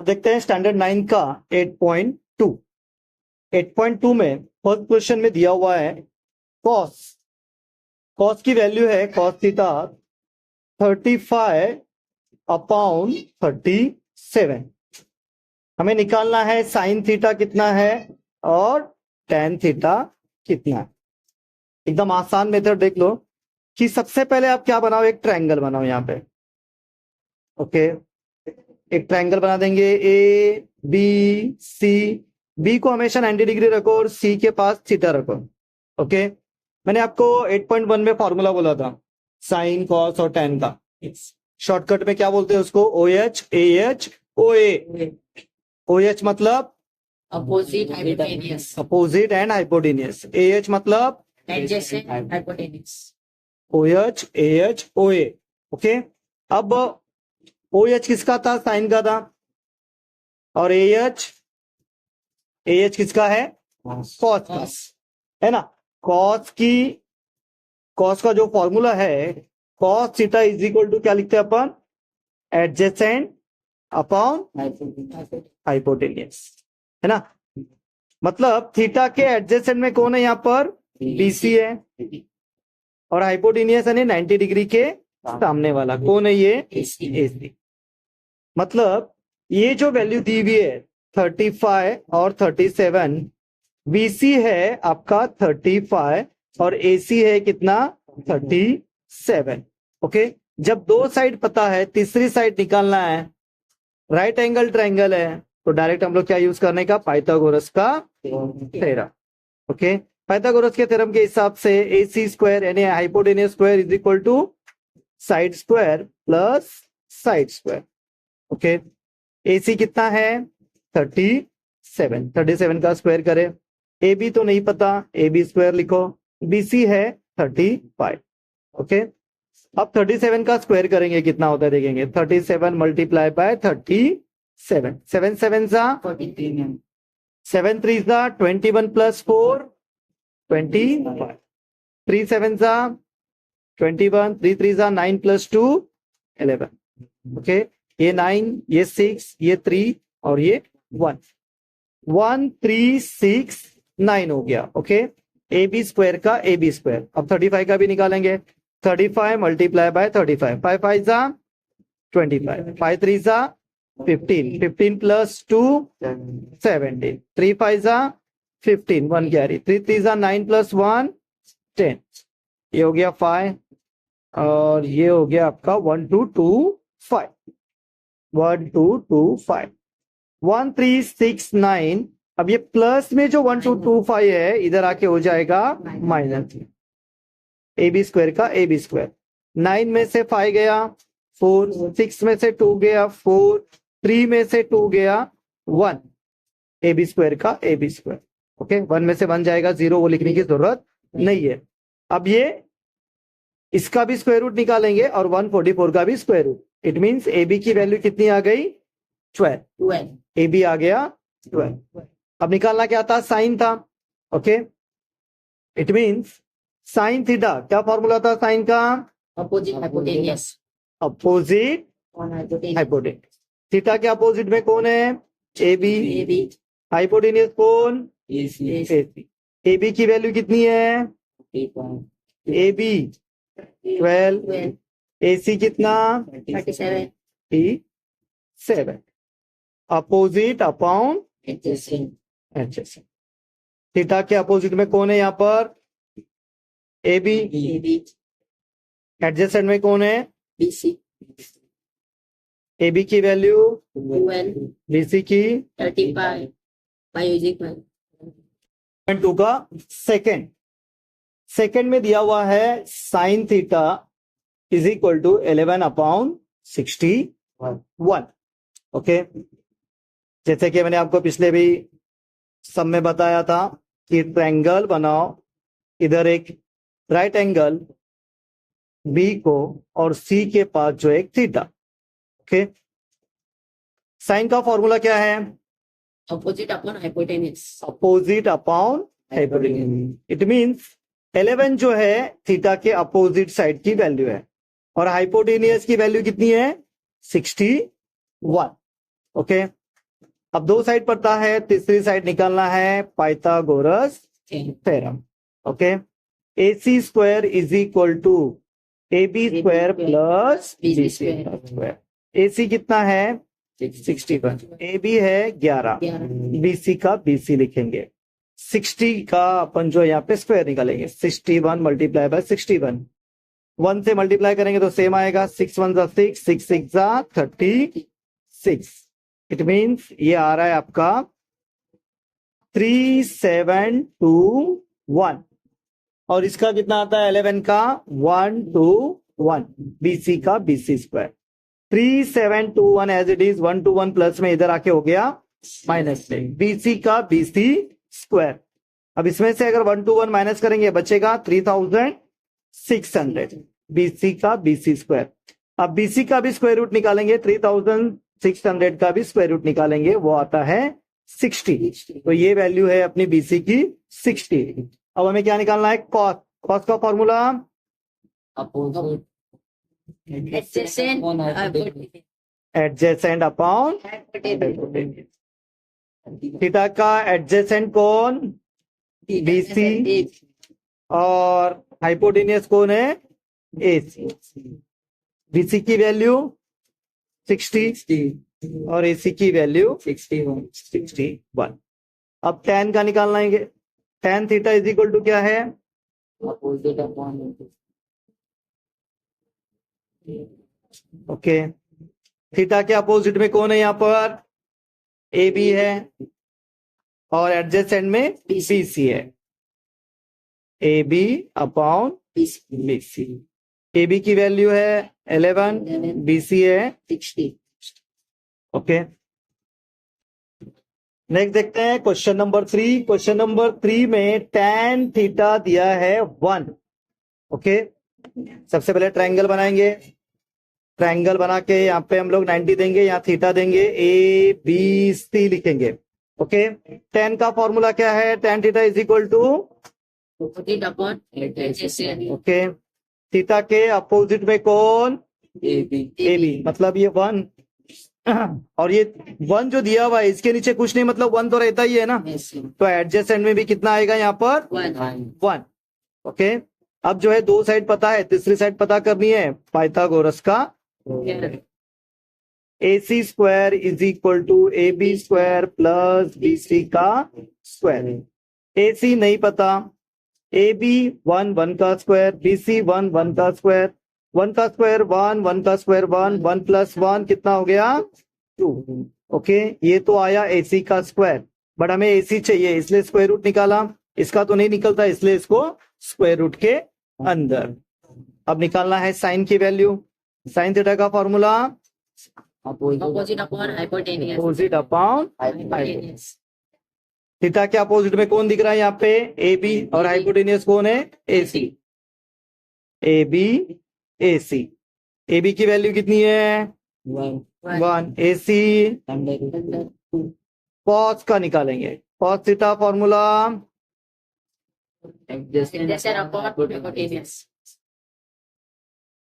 देखते हैं स्टैंडर्ड 9 का 8.2। 8.2 में फर्स्ट क्वेश्चन में दिया हुआ है कॉस की वैल्यू है कॉस थीटा 35 अपॉन 37। हमें निकालना है साइन थीटा कितना है और टेन थीटा कितना है। एकदम आसान मेथड देख लो कि सबसे पहले आप क्या बनाओ, एक ट्रायंगल बनाओ यहाँ पे। ओके, एक ट्रायंगल बना देंगे ए बी सी। बी को हमेशा 90 डिग्री रखो और सी के पास थीटा रखो। ओके, मैंने आपको 8.1 में फॉर्मूला बोला था साइन कॉस और टेन का। शॉर्टकट में क्या बोलते हैं उसको, O H A H O A. O H मतलब opposite hypotenuse, opposite and hypotenuse. A H मतलब adjacent hypotenuse. O H A H O A. Okay, अब ओ एच किसका था, साइन का था, और ए एच किसका है, कॉस का है ना। कॉस का जो फॉर्मूला है cos theta is equal to क्या लिखते हैं अपन, एडजेसेंट अपॉन हाइपोटेनियस, है ना। मतलब थीटा के एडजेसेंट में कौन है यहाँ पर, बीसी है, और हाइपोटेनियस यानी 90 डिग्री के सामने वाला कौन है, ये एसी। मतलब ये जो वैल्यू दी हुई है 35 और 37, बीसी है आपका 35 और एसी है कितना 37। ओके, जब दो साइड पता है तीसरी साइड निकालना है, राइट एंगल ट्रायंगल है, तो डायरेक्ट हम लोग क्या यूज करने का, पाइथागोरस का थ्योरम। ओके, पाइथागोरस के थ्योरम के हिसाब से AC स्क्वायर यानी hypotenuse square is equal to side square plus side square. Okay, AC कितना है 37 का स्क्वायर करें। AB तो नहीं पता, AB स्क्वायर लिखो। BC है 35। ओके, अब 37 का स्क्वायर करेंगे कितना होता है देखेंगे, 37 मल्टीप्लाई बाय 37। 7 7 सा 7 3 सा 21 प्लस 4 25। 3 7 सा 21, 3 3 सा 9 प्लस 2 11। ओके, ये 9, ये 6, ये 3 और ये 1 1 3 6 9 हो गया। ओके, AB स्क्वायर का AB स्क्वायर। अब 35 का भी निकालेंगे, 35 मल्टीप्लाई बाय 35। 5 5 सा 25, 5 3 सा 15, 15 प्लस 2 17, 3 5 सा 15, 1 कैरी, 3 3 सा 9 प्लस 1 10। ये हो गया 5 और ये हो गया आपका 1 2 2 5, 1 2 2 5, 1 3 6 9। अब ये प्लस में जो 1 2 2 5 है इधर आके हो जाएगा माइनस। AB स्क्वायर का AB स्क्वायर, 9 में से 5 गया 4, 6 में से 2 गया 4, 3 में से 2 गया 1, AB स्क्वायर का AB स्क्वायर। ओके, 1 में से 1 जाएगा 0, वो लिखने की जरूरत नहीं है। अब ये इसका भी स्क्वायर रूट निकालेंगे और 144 का भी square root. It means AB की वैल्यू कितनी आ गई 12। AB आ गया 12। अब निकालना क्या था, साइन था। Okay, it means sine theta, क्या फॉर्मूला था साइन का, opposite hypotenuse, opposite hypotenuse. Theta के अपोजिट में कौन है, AB। हाइपोटेनियस कौन, AC। AB की वैल्यू कितनी है, AB 12, AC कितना 37। Opposite upon adjacent. थीटा के अपोजिट में कौन है यहाँ पर, AB। एडजेसेंट में कौन है, BC। AB की वैल्यू 12, BC की 35 2 का सेकेंड में दिया हुआ है sine theta is equal to 11 upon 61। Okay, जैसे कि मैंने आपको पिछले भी सब में बताया था कि ट्रायंगल बनाओ, इधर एक राइट एंगल B को और C के पास जो एक थीटा। ओके, साइन का फॉर्मूला क्या है, opposite upon hypotenuse, opposite upon hypotenuse. It means 11 जो है थीटा के अपोजिट साइड की वैल्यू है और हाइपोटेनियस की वैल्यू कितनी है 61। ओके, अब दो साइड पता है, तीसरी साइड निकालना है, Pythagoras theorem. Okay, AC square is equal to AB square plus BC square. AC कितना है 61, AB है 11, BC का BC लिखेंगे। 60 का अपन जो यहाँ पे स्क्वायर निकालेंगे, 61 मल्टीप्लाई बाय 61, 1 से मल्टीप्लाई करेंगे तो सेम आएगा, 6 1 जा 6, 6 6 जा 36। इट मीन्स ये आ रहा है आपका 3721, और इसका कितना आता है 11 का 1 2 1, BC का BC square. 3721 as it is, 1 2 1 plus में इधर आके हो गया माइनस में, BC का BC स्क्वायर। अब इसमें से अगर 1 2 1 माइनस करेंगे बचेगा 3600, BC का BC स्क्वायर। अब BC का भी स्क्वायर रूट निकालेंगे, 3600 का भी स्क्वायर रूट निकालेंगे, वो आता है 60। तो ये वैल्यू है अपनी BC की 60। अब हमें क्या निकालना है, कॉस। कॉस का फॉर्मूला एडजेसेंट अपॉन थीटा का एडजेसेंट कौन BC और हाइपोटेनियस कौन है AC। BC की वैल्यू 60 और AC की वैल्यू 61। अब tan का निकालना है, tan theta is equal to क्या है, ओके, थीटा के अपोजिट में कौन है यहाँ पर AB है और एडजेसेंट में BC है, AB अपॉन BC। AB की वैल्यू है 11, BC है 60। ओके, नेक्स्ट देखते हैं क्वेश्चन नंबर 3। क्वेश्चन नंबर 3 में tan थीटा दिया है 1। ओके, सबसे पहले ट्रायंगल बनाएंगे, ट्रायंगल बना के यहाँ पे हम लोग 90 देंगे, यहाँ थीटा देंगे, ABC लिखेंगे। ओके, tan का फॉर्मूला क्या है, tan theta is equal to, okay, theta के अपोजिट में कौन AB, मतलब ये 1 और ये 1 जो दिया हुआ है इसके नीचे कुछ नहीं, मतलब 1 तो रहता ही है ना, तो एडजेसेंट में भी कितना आएगा यहाँ पर 1। ओके, अब जो है दो साइड पता है, तीसरी साइड पता करनी है, पाइथागोरस का AC square is equal to AB square plus BC का स्क्वायर। AC नहीं पता, AB 1 1 का स्क्वायर, BC 1 1 का स्क्वायर, 1 का स्क्वायर 1, 1 का स्क्वायर 1, 1 प्लस 1 कितना हो गया 2। ओके, ये तो आया AC का स्क्वायर, बट हमें AC चाहिए इसलिए स्क्वायर रूट निकाला, इसका तो नहीं निकलता इसलिए इसको स्क्वायर रूट के अंदर। अब निकालना है साइन की वैल्यू, साइन थीटा का formula Opposite upon hypotenuse. Opposite upon hypotenuse. Theta के अपोजिट में कौन दिख रहा है यहाँ पे AB और हाइपोटेन्यूज कौन है AC। AB AC, AB की वैल्यू कितनी है 1, AC cos का निकालेंगे, cos theta formula Adjacent upon hypotenuse.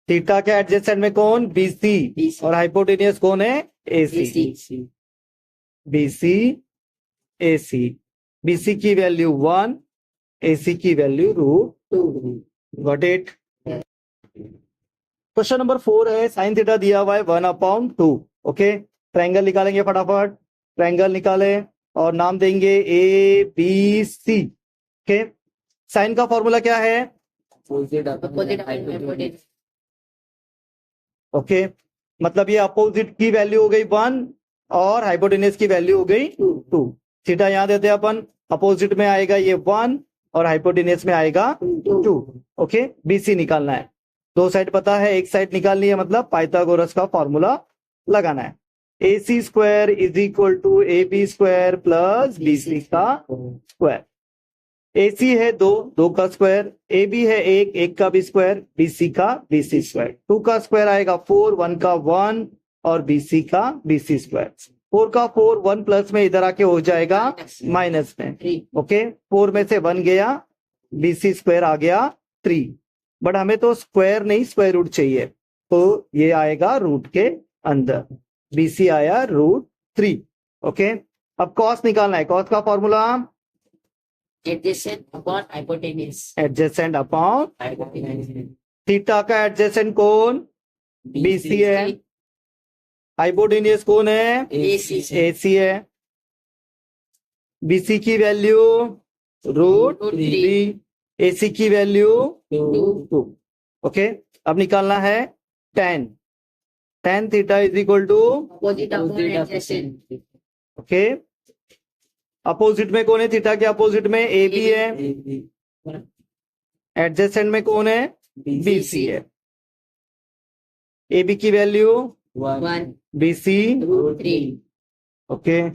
Theta के एडजेसेंट में कौन BC और हाइपोटेनियस कौन है AC। BC AC, BC की वैल्यू 1, AC की value √2। Got it. Question number 4 है, साइन थीटा दिया हुआ है 1/2। ओके, ट्रायंगल निकालेंगे फटाफट, ट्रायंगल निकाले और नाम देंगे ABC। ओके, साइन का फॉर्मूला क्या है, Opposite upon hypotenuse. ओके, मतलब ये अपोजिट की वैल्यू हो गई 1 और हाइपोटेन्यूज की वैल्यू हो गई 2। थीटा यहां देते हैं अपन, अपोजिट में आएगा ये 1 और हाइपोटेन्यूज में आएगा 2। ओके, BC निकालना है, दो साइड पता है, एक साइड निकालनी है, मतलब पाइथागोरस का फॉर्मूला लगाना है। AC square is equal to AB square plus BC का स्क्वायर। AC है 2, 2 का स्क्वायर, AB है 1, 1 का भी स्क्वायर, BC का BC स्क्वायर। 2 का स्क्वायर आएगा 4, 1 का 1 और BC का BC स्क्वायर। 4 का 4, 1 प्लस में इधर आके हो जाएगा माइनस में। ओके, 4 में से 1 गया, BC स्क्वायर आ गया 3, बट हमें तो स्क्वायर नहीं स्क्वायर रूट चाहिए, तो ये आएगा रूट के अंदर, BC आया √3। ओके, अब कॉस निकालना है, कॉस का formula Adjacent upon hypotenuse. Adjacent upon Hypotenuse. Theta का एडजेसेंट कौन BC है, हाइपोटेनियस कौन है AC. AC है। BC की वैल्यू रूट Root 3, AC की वैल्यू 2। ओके, अब निकालना है tan theta is equal to, Opposite upon adjacent. Okay, opposite में कौन है, थीटा के अपोजिट में AB है, एडजेसेंट में कौन है BC है। AB की value 1 BC, root 3. Okay.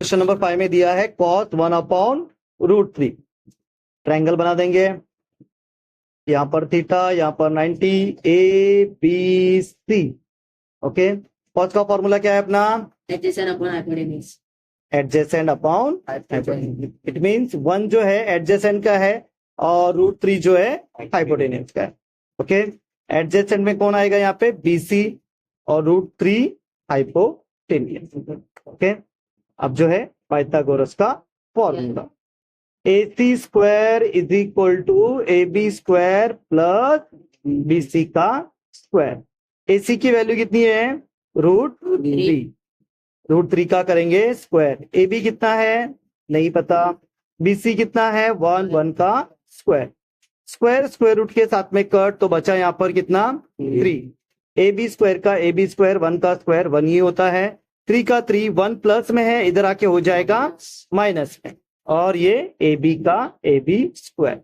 Question number 5 में दिया है cos 1 अपॉन रूट 3। ट्रायंगल बना देंगे, यहाँ पर थीटा, यहाँ पर 90, ABC। ओके, cos का फॉर्मूला क्या है अपना, Adjacent upon hypotenuse. Adjacent upon, it means 1 जो है एडजेसेंट का है और रूट 3 जो है हाइपोटेन्यूज का है। ओके, एडजेसेंट में कौन आएगा यहाँ पे BC और रूट 3 हाइपोटेन्यूज। ओके, अब जो है पाइथागोरस का formula AC square is equal to AB square plus BC का स्क्वायर। AC की वैल्यू कितनी है रूट 3, रूट 3 का करेंगे स्क्वायर। AB कितना है नहीं पता, BC कितना है 1 का स्क्वायर, स्क्वायर स्क्वायर रूट के साथ में कट, तो बचा यहाँ पर कितना 3। AB स्क्वायर का AB स्क्वायर 1 का स्क्वायर 1 ही होता है, 3 का 3 1 प्लस में है, इधर आके हो जाएगा माइनस में, और ये AB का AB स्क्वायर,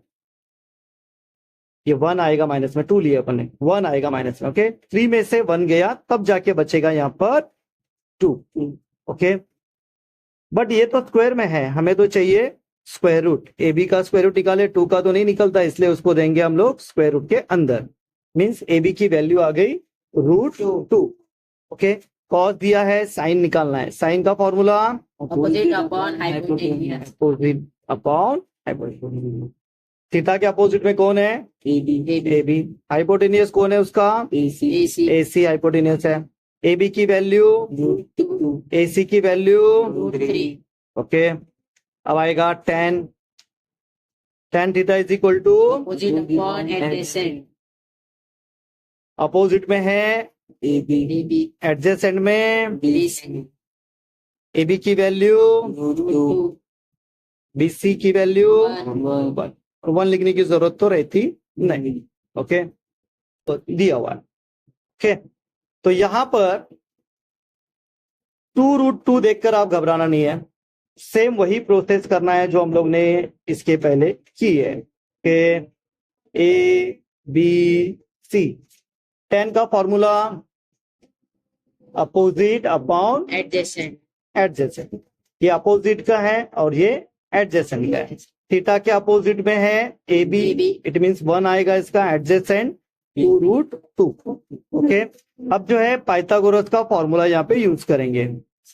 ये 1 आएगा माइनस में, 2 लिया अपन ने, 1 आएगा माइनस में। ओके, 3 में से 1 गया, तब जाके बचेगा यहाँ पर 2। ओके, बट ये तो स्क्वायर में है, हमें तो चाहिए स्क्वायर रूट। AB का स्क्वायर रूट निकाले, 2 का तो नहीं निकलता, इसलिए उसको देंगे हम लोग स्क्वायर रूट के अंदर। मींस AB की वैल्यू आ गई रूट 2। ओके, कॉस दिया है, साइन निकालना है, साइन का formula Opposite upon hypotenuse. Opposite upon hypotenuse. Theta के अपोजिट में कौन है AB, हाइपोटेन्यूज कौन है उसका AC. AC हाइपोटेन्यूज है। AB की वैल्यू AC की वैल्यू Root 3. ओके, अब आएगा tan theta is equal to, Opposite upon adjacent. Opposite में है AB. एडजेसेंट में BC. AB की वैल्यू, Root 2. BC की वैल्यू 1. 1 लिखने की जरूरत तो रहती नहीं। ओके, तो दिया हुआ है। ओके, तो यहां पर 2√2 देखकर आप घबराना नहीं है, सेम वही प्रोसेस करना है जो हम लोग ने इसके पहले की है कि ABC, tan का formula opposite upon Adjacent. Adjacent, ये अपोजिट का है और ये एडजेसेंट का है। थीटा के अपोजिट में है AB, इट मींस 1 आएगा इसका एडजेसेंट 2√2। ओके, अब जो है पाइथागोरस का फॉर्मूला यहाँ पे यूज करेंगे।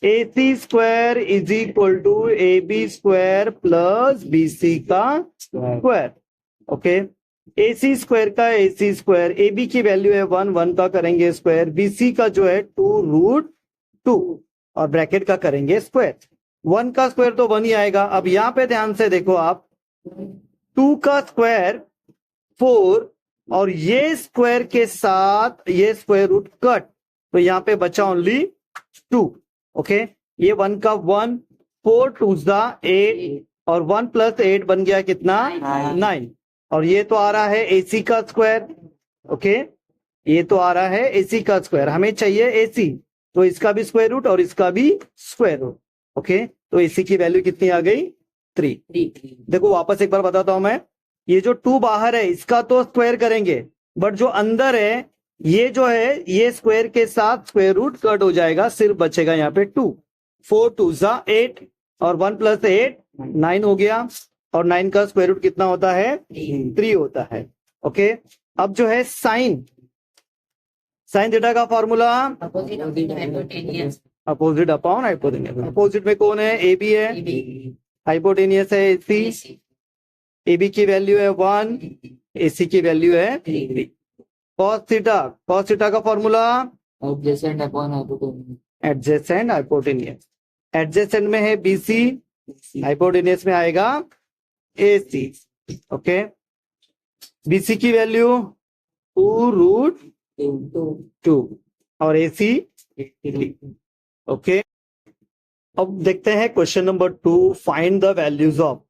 AC square is equal to AB square plus BC का स्क्वायर। ओके, AC स्क्वायर का AC स्क्वायर, AB की वैल्यू है 1 का करेंगे स्क्वायर, BC का जो है 2√2 और ब्रैकेट का करेंगे स्क्वायर। 1 का स्क्वायर तो 1 ही आएगा। अब यहाँ पे ध्यान से देखो आप, 2 का स्क्वायर 4 और ये स्क्वायर के साथ ये स्क्वायर रूट कट, तो यहाँ पे बचा ओनली 2। ओके, ये 1 का 1, 4 2 8 और 1 प्लस 8 बन गया कितना 9, और ये तो आ रहा है AC का स्क्वायर। ओके, ये तो आ रहा है AC का स्क्वायर, हमें चाहिए AC, तो इसका भी स्क्वायर रूट और इसका भी स्क्वायर रूट। ओके, तो AC की वैल्यू कितनी आ गई 3। देखो वापस एक बार बताता हूं मैं, ये जो 2 बाहर है इसका तो स्क्वायर करेंगे, बट जो अंदर है ये जो है ये स्क्वायर के साथ स्क्वायर रूट कट हो जाएगा, सिर्फ बचेगा यहाँ पे 2। 4 2 8 और 1 प्लस 8 9 हो गया, और 9 का स्क्वायर रूट कितना होता है 3 होता है। ओके, अब जो है साइन थीटा का formula Opposite upon hypotenuse. Opposite upon hypotenuse. Opposite में कौन है AB है, AB. हाइपोटेन्यूज है AC, AC. AB की वैल्यू है 1, AC की वैल्यू है 3। cos थीटा का formula Adjacent upon hypotenuse. Adjacent hypotenuse. Adjacent में है BC, हाइपोटेन्यूस में आएगा AC। ओके, BC की वैल्यू 2√2 और AC 3। ओके, अब देखते हैं question number 2, find the values of.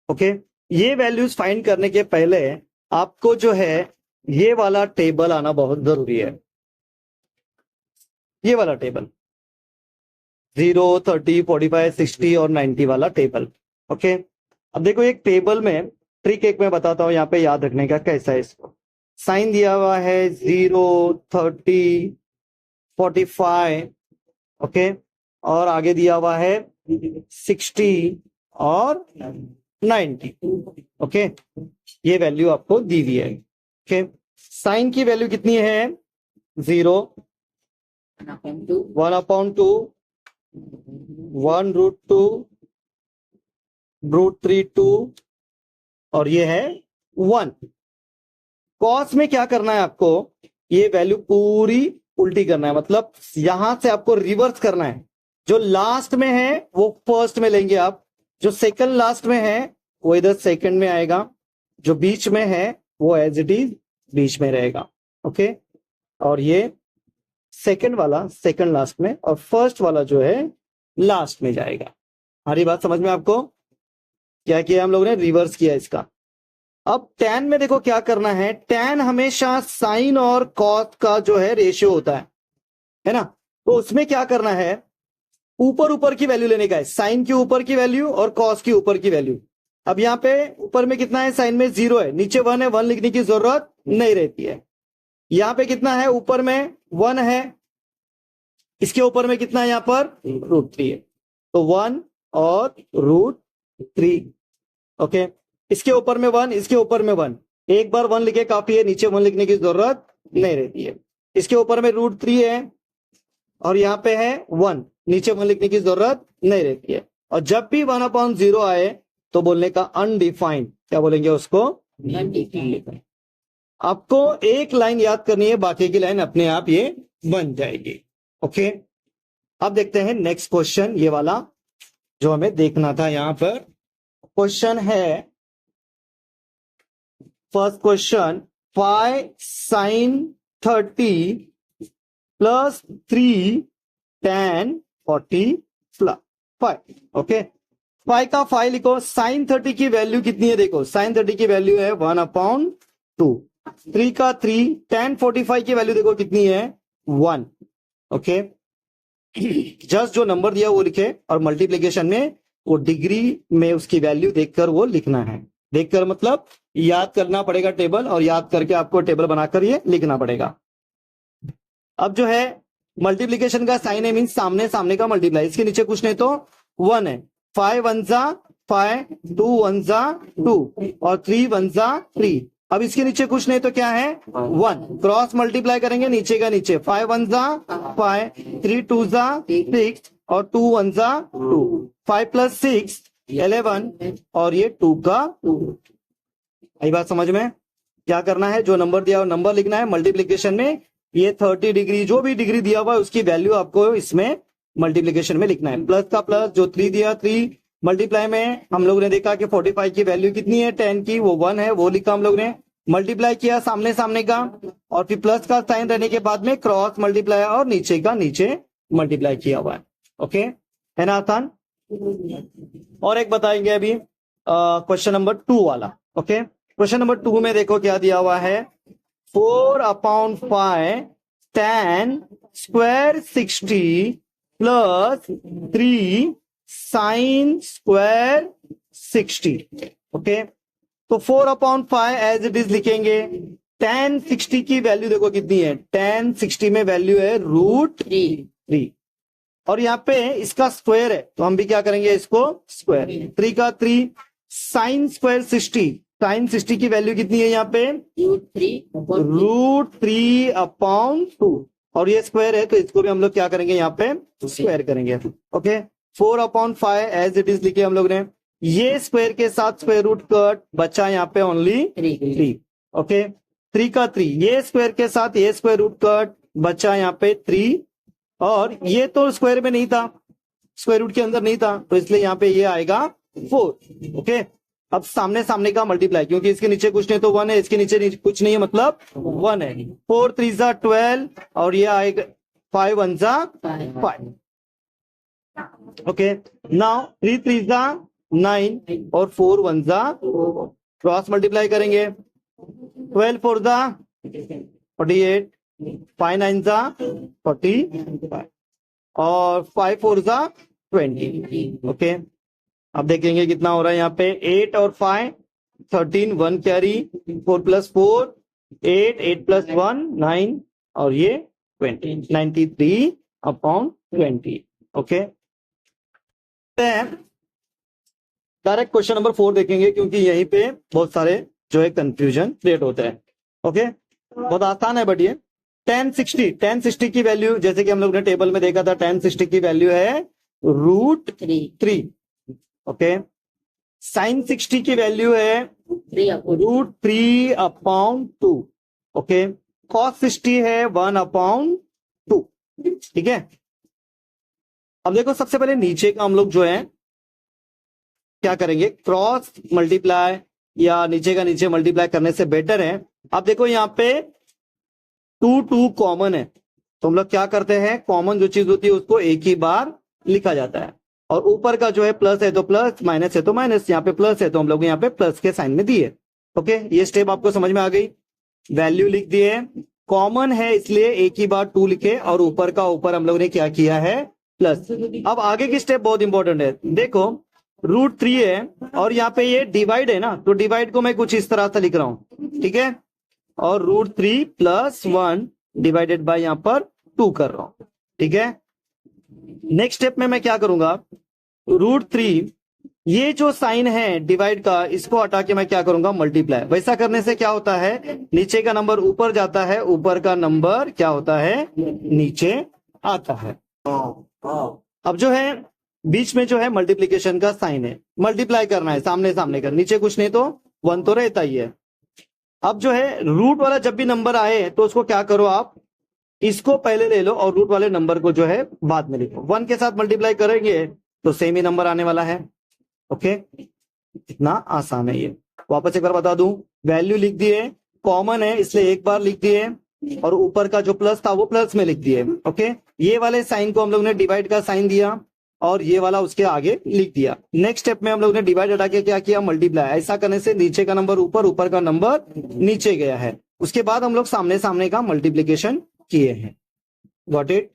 Okay, ये वैल्यूज फाइंड करने के पहले आपको जो है ये वाला टेबल आना बहुत जरूरी है। ये वाला टेबल 0, 30, 45, 60 और 90 वाला टेबल। ओके, अब देखो एक टेबल में ट्रिक एक मैं बताता हूं, यहां पे याद रखने का कैसा है। इसको साइन दिया हुआ है 0, 30, 45, ओके, और आगे दिया हुआ है 60 और 90। ओके, ये वैल्यू आपको दी हुई है। ओके, साइन की वैल्यू कितनी है? 0, 1/2, 1√2, √3/2 और ये है 1। कॉस में क्या करना है आपको? ये वैल्यू पूरी उल्टी करना है, मतलब यहां से आपको रिवर्स करना है। जो लास्ट में है वो फर्स्ट में लेंगे आप, जो सेकंड लास्ट में है वो इधर सेकंड में आएगा, जो बीच में है वो एज इट इज बीच में रहेगा। ओके, और ये सेकंड वाला सेकंड लास्ट में और फर्स्ट वाला जो है लास्ट में जाएगा। हमारी बात समझ में आपको? क्या किया हम लोगों ने? रिवर्स किया इसका। अब tan में देखो क्या करना है, tan हमेशा साइन और कॉस का जो है रेशियो होता है ना? तो उसमें क्या करना है, ऊपर ऊपर की वैल्यू लेने का है, साइन के ऊपर की वैल्यू और कॉस की ऊपर की वैल्यू। अब यहाँ पे ऊपर में कितना है? साइन में 0 है, नीचे 1 है, 1 लिखने की जरूरत नहीं रहती है। यहाँ पे कितना है? ऊपर में 1 है, इसके ऊपर में कितना है? यहाँ पर √3 है, तो 1 और √3। ओके, इसके ऊपर में 1, इसके ऊपर में 1, एक बार 1 लिखे काफी है, नीचे 1 लिखने की जरूरत नहीं रहती है। इसके ऊपर में √3 है और यहाँ पे है 1, नीचे 1 लिखने की जरूरत नहीं रहती है। और जब भी 1/0 आए तो बोलने का अनडिफाइंड, क्या बोलेंगे उसको? अनडिफाइंड। आपको एक लाइन याद करनी है, बाकी की लाइन अपने आप ये बन जाएगी। ओके, अब देखते हैं नेक्स्ट क्वेश्चन, ये वाला जो हमें देखना था। यहां पर क्वेश्चन है, first question, 5 sin 30 plus 3 tan 45। Okay, 5 का 5 लिखो। साइन 30 की वैल्यू कितनी है? देखो साइन 30 की वैल्यू है 1/2। 3 का 3, tan 45 की वैल्यू देखो कितनी है? 1। ओके, जस्ट जो नंबर दिया वो लिखे और मल्टीप्लीकेशन में वो डिग्री में उसकी वैल्यू देखकर वो लिखना है। देखकर मतलब याद करना पड़ेगा टेबल, और याद करके आपको टेबल बनाकर ये लिखना पड़ेगा। अब जो है मल्टीप्लीकेशन का साइन है, मीन सामने सामने का मल्टीप्लाई। इसके नीचे कुछ नहीं तो 1 है। 5 1 जा 5, 2 1 जा 2 और 3 1 जा 3। अब इसके नीचे कुछ नहीं तो क्या है? 1। क्रॉस मल्टीप्लाई करेंगे नीचे का नीचे, 5 1 जा 5, 3 2 जा 6 और 2 1 जा 2। 5 + 6 11 और ये 2 का 2। यही बात समझ में? क्या करना है, जो नंबर दिया वो नंबर लिखना है। मल्टीप्लीकेशन में ये 30 डिग्री, जो भी डिग्री दिया हुआ है उसकी वैल्यू आपको इसमें मल्टीप्लीकेशन में लिखना है। प्लस का प्लस, जो 3 दिया 3। मल्टीप्लाई में हम लोग ने देखा कि 45 की वैल्यू कितनी है? 10 की, वो 1 है, वो लिखा हम लोग ने। मल्टीप्लाई किया सामने सामने का, और फिर प्लस का साइन रहने के बाद में क्रॉस मल्टीप्लाई और नीचे का नीचे मल्टीप्लाई किया हुआ है। ओके, है ना आसान? और एक बताएंगे अभी क्वेश्चन नंबर 2 वाला। ओके, क्वेश्चन नंबर 2 में देखो क्या दिया हुआ है, 4/5 tan square 60 plus 3 sin square 60। Okay, तो 4/5 एज इट इज लिखेंगे। tan 60 की वैल्यू देखो कितनी है? tan 60 में वैल्यू है √3 और यहाँ पे इसका स्क्वायर है, तो हम भी क्या करेंगे? इसको स्क्वायर। 3 का 3 sin square 60, sin 60 की वैल्यू कितनी है यहाँ पे? √3/2 और ये स्क्वायर है, तो इसको भी हम लोग क्या करेंगे? यहाँ पे स्क्वायर करेंगे। ओके, 4/5 एज इट इज लिखे हम लोग ने। ये स्क्वायर के साथ स्क्वायर रूट कट, बचा यहाँ पे ओनली 3। ओके, 3 का 3, ये स्क्वायर के साथ ये स्क्वायर रूट कट, बचा यहाँ पे 3। और ये तो स्क्वायर में नहीं था, स्क्वायर रूट के अंदर नहीं था, तो इसलिए यहाँ पे ये आएगा 4। ओके, अब सामने सामने का मल्टीप्लाई, क्योंकि इसके नीचे कुछ नहीं तो 1 है, इसके नीचे कुछ नहीं है मतलब 1 है। 4 3 जा 12 और ये आएगा 5 1 जा 5। ओके, नाउ 3 3 जा 9 और 4 1 जा, क्रॉस मल्टीप्लाई करेंगे। 12 4 जा 48, 5 9 जा 45 और 5 4 जा 20। ओके, अब देखेंगे कितना हो रहा है यहाँ पे। 8 और 5 13, 1 कैरी, 4 + 4 8, 8 + 1 9 और ये 20, 93/20। ओके, डायरेक्ट क्वेश्चन नंबर 4 देखेंगे, क्योंकि यहीं पे बहुत सारे जो है कंफ्यूजन क्रिएट होते हैं। ओके, बहुत आसान है बट ये tan 60 की वैल्यू, जैसे कि हम लोग ने टेबल में देखा था, tan 60 की वैल्यू है √3। ओके, sin 60 की वैल्यू है √3/2। ओके, cos 60 है 1/2। ठीक है, अब देखो सबसे पहले नीचे का हम लोग जो है क्या करेंगे, क्रॉस मल्टीप्लाई या नीचे का नीचे मल्टीप्लाई करने से बेटर है। अब देखो यहाँ पे 2 2 कॉमन है, तो हम लोग क्या करते हैं, कॉमन जो चीज होती है उसको एक ही बार लिखा जाता है, और ऊपर का जो है प्लस है तो प्लस, माइनस है तो माइनस। यहाँ पे प्लस है तो हम लोग यहाँ पे प्लस के साइन में दिए। ओके, ये स्टेप आपको समझ में आ गई। वैल्यू लिख दिए, कॉमन है इसलिए एक ही बार 2 लिखे, और ऊपर का ऊपर हम लोग ने क्या किया है, प्लस। अब आगे की स्टेप बहुत इंपॉर्टेंट है। देखो √3 है और यहाँ पे ये डिवाइड है ना, तो डिवाइड को मैं कुछ इस तरह से लिख रहा हूं। ठीक है, और √3 + 1 डिवाइडेड बाय यहाँ पर 2 कर रहा हूं। ठीक है, नेक्स्ट स्टेप में मैं क्या करूंगा, √3 ये जो साइन है डिवाइड का, इसको हटा के मैं क्या करूंगा, मल्टीप्लाई। वैसा करने से क्या होता है, नीचे का नंबर ऊपर जाता है, ऊपर का नंबर क्या होता है, नीचे आता है। अब जो है बीच में जो है मल्टीप्लीकेशन का साइन है, मल्टीप्लाई करना है सामने सामने का, नीचे कुछ नहीं तो 1 तो रहता ही है। अब जो है रूट वाला जब भी नंबर आए तो उसको क्या करो, आप इसको पहले ले लो और रूट वाले नंबर को जो है बाद में लिखो। 1 के साथ मल्टीप्लाई करेंगे तो सेम ही नंबर आने वाला है। ओके, इतना आसान है ये। वापस एक बार बता दूं, वैल्यू लिख दिए, कॉमन है इसलिए एक बार लिख दिए, और ऊपर का जो प्लस था वो प्लस में लिख दिए। ओके, ये वाले साइन को हम लोग ने डिवाइड का साइन दिया, और ये वाला उसके आगे लिख दिया। नेक्स्ट स्टेप में हम लोग ने डिवाइड हटा के क्या किया, मल्टीप्लाई। ऐसा करने से नीचे का नंबर ऊपर, ऊपर का नंबर नीचे गया है। उसके बाद हम लोग सामने सामने का मल्टीप्लीकेशन किए हैं। Got it.